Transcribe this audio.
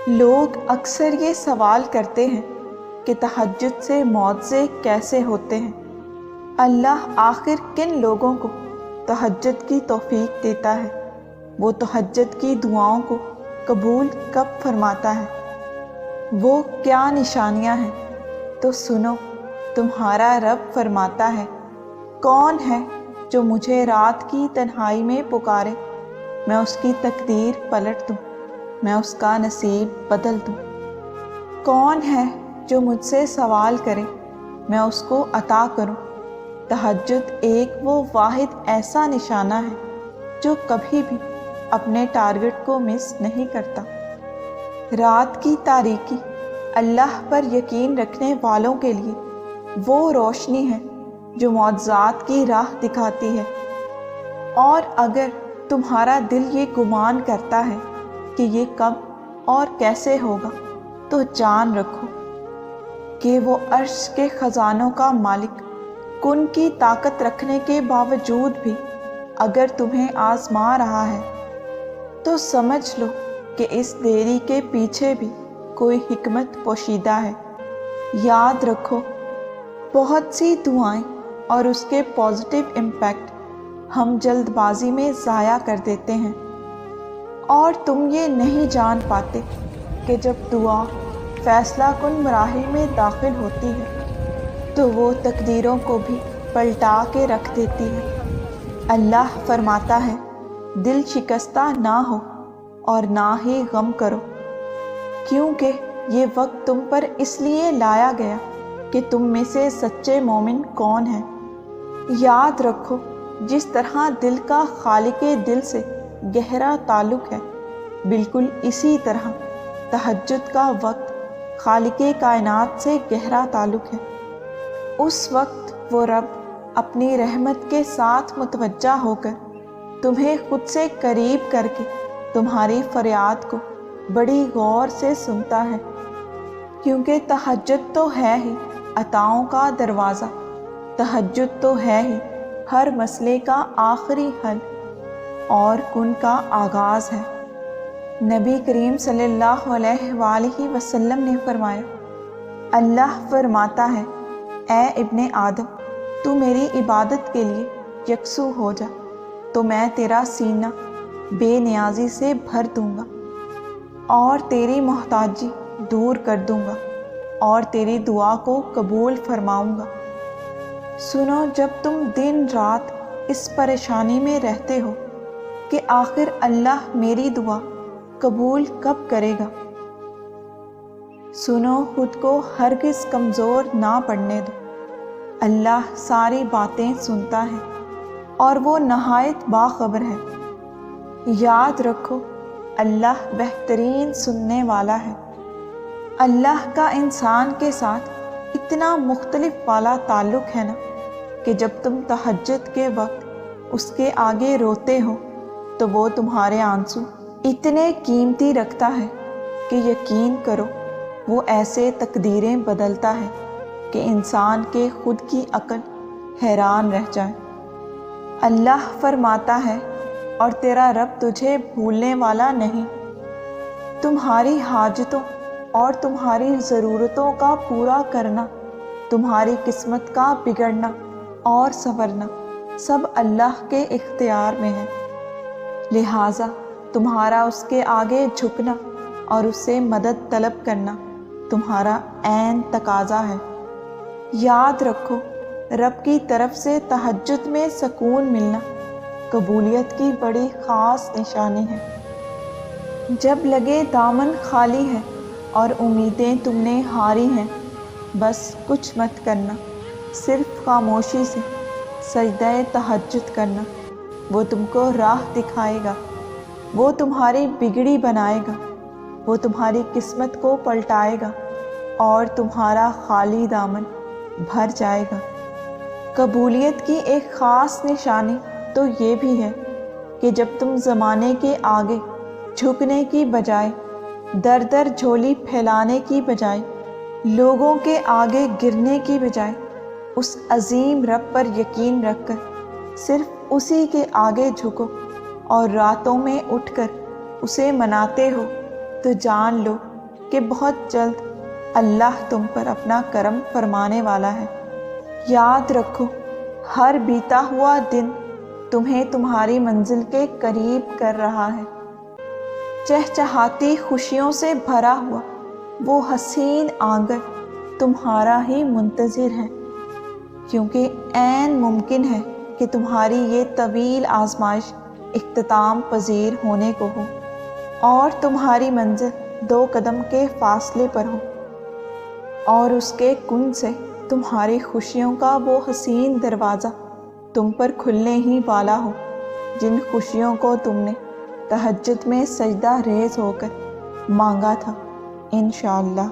لوگ اکثر یہ سوال کرتے ہیں کہ تہجد سے معجزے کیسے ہوتے ہیں؟ اللہ آخر کن لوگوں کو تہجد کی توفیق دیتا ہے؟ وہ تہجد کی دعاؤں کو قبول کب فرماتا ہے؟ وہ کیا نشانیاں ہیں؟ تو سنو، تمہارا رب فرماتا ہے، کون ہے جو مجھے رات کی تنہائی میں پکارے، میں اس کی تقدیر پلٹ دوں، میں اس کا نصیب بدل دوں۔ کون ہے جو مجھ سے سوال کرے، میں اس کو عطا کروں۔ تہجد ایک وہ واحد ایسا نشانہ ہے جو کبھی بھی اپنے ٹارگٹ کو مس نہیں کرتا۔ رات کی تاریکی اللہ پر یقین رکھنے والوں کے لیے وہ روشنی ہے جو معجزات کی راہ دکھاتی ہے۔ اور اگر تمہارا دل یہ گمان کرتا ہے کہ یہ کب اور کیسے ہوگا، تو جان رکھو کہ وہ عرش کے خزانوں کا مالک کن کی طاقت رکھنے کے باوجود بھی اگر تمہیں آزما رہا ہے تو سمجھ لو کہ اس دیری کے پیچھے بھی کوئی حکمت پوشیدہ ہے۔ یاد رکھو، بہت سی دعائیں اور اس کے پازیٹیو امپیکٹ ہم جلد بازی میں ضائع کر دیتے ہیں، اور تم یہ نہیں جان پاتے کہ جب دعا فیصلہ کن مراحل میں داخل ہوتی ہے تو وہ تقدیروں کو بھی پلٹا کے رکھ دیتی ہے۔ اللہ فرماتا ہے، دل شکستہ نہ ہو اور نہ ہی غم کرو، کیونکہ یہ وقت تم پر اس لیے لایا گیا کہ تم میں سے سچے مومن کون ہیں۔ یاد رکھو، جس طرح دل کا خالق دل سے گہرا تعلق ہے، بالکل اسی طرح تہجد کا وقت خالق کائنات سے گہرا تعلق ہے۔ اس وقت وہ رب اپنی رحمت کے ساتھ متوجہ ہو کر تمہیں خود سے قریب کر کے تمہاری فریاد کو بڑی غور سے سنتا ہے، کیونکہ تہجد تو ہے ہی عطاؤں کا دروازہ، تہجد تو ہے ہی ہر مسئلے کا آخری حل اور کن کا آغاز ہے۔ نبی کریم صلی اللہ علیہ وآلہ وسلم نے فرمایا، اللہ فرماتا ہے، اے ابن آدم، تو میری عبادت کے لیے یکسو ہو جا تو میں تیرا سینہ بے نیازی سے بھر دوں گا اور تیری محتاجی دور کر دوں گا اور تیری دعا کو قبول فرماؤں گا۔ سنو، جب تم دن رات اس پریشانی میں رہتے ہو کہ آخر اللہ میری دعا قبول کب کرے گا، سنو، خود کو ہرگز کمزور نہ پڑنے دو۔ اللہ ساری باتیں سنتا ہے اور وہ نہایت باخبر ہے۔ یاد رکھو، اللہ بہترین سننے والا ہے۔ اللہ کا انسان کے ساتھ اتنا مختلف والا تعلق ہے نا کہ جب تم تہجد کے وقت اس کے آگے روتے ہو تو وہ تمہارے آنسو اتنے قیمتی رکھتا ہے کہ یقین کرو وہ ایسے تقدیریں بدلتا ہے کہ انسان کے خود کی عقل حیران رہ جائے۔ اللہ فرماتا ہے، اور تیرا رب تجھے بھولنے والا نہیں۔ تمہاری حاجتوں اور تمہاری ضرورتوں کا پورا کرنا، تمہاری قسمت کا بگڑنا اور سنورنا سب اللہ کے اختیار میں ہے، لہٰذا تمہارا اس کے آگے جھکنا اور اس سے مدد طلب کرنا تمہارا عین تقاضا ہے۔ یاد رکھو، رب کی طرف سے تہجد میں سکون ملنا قبولیت کی بڑی خاص نشانی ہے۔ جب لگے دامن خالی ہے اور امیدیں تم نے ہاری ہیں، بس کچھ مت کرنا، صرف خاموشی سے سجدہ تہجد کرنا۔ وہ تم کو راہ دکھائے گا، وہ تمہاری بگڑی بنائے گا، وہ تمہاری قسمت کو پلٹائے گا اور تمہارا خالی دامن بھر جائے گا۔ قبولیت کی ایک خاص نشانی تو یہ بھی ہے کہ جب تم زمانے کے آگے جھکنے کی بجائے، در در جھولی پھیلانے کی بجائے، لوگوں کے آگے گرنے کی بجائے، اس عظیم رب پر یقین رکھ کر صرف اسی کے آگے جھکو اور راتوں میں اٹھ کر اسے مناتے ہو، تو جان لو کہ بہت جلد اللہ تم پر اپنا کرم فرمانے والا ہے۔ یاد رکھو، ہر بیتا ہوا دن تمہیں تمہاری منزل کے قریب کر رہا ہے۔ چہچہاتی خوشیوں سے بھرا ہوا وہ حسین آنگن تمہارا ہی منتظر ہے، کیونکہ عین ممکن ہے کہ تمہاری یہ طویل آزمائش اختتام پذیر ہونے کو ہو اور تمہاری منزل 2 قدم کے فاصلے پر ہو، اور اس کے کنج سے تمہاری خوشیوں کا وہ حسین دروازہ تم پر کھلنے ہی والا ہو، جن خوشیوں کو تم نے تہجد میں سجدہ ریز ہو کر مانگا تھا، انشاءاللہ۔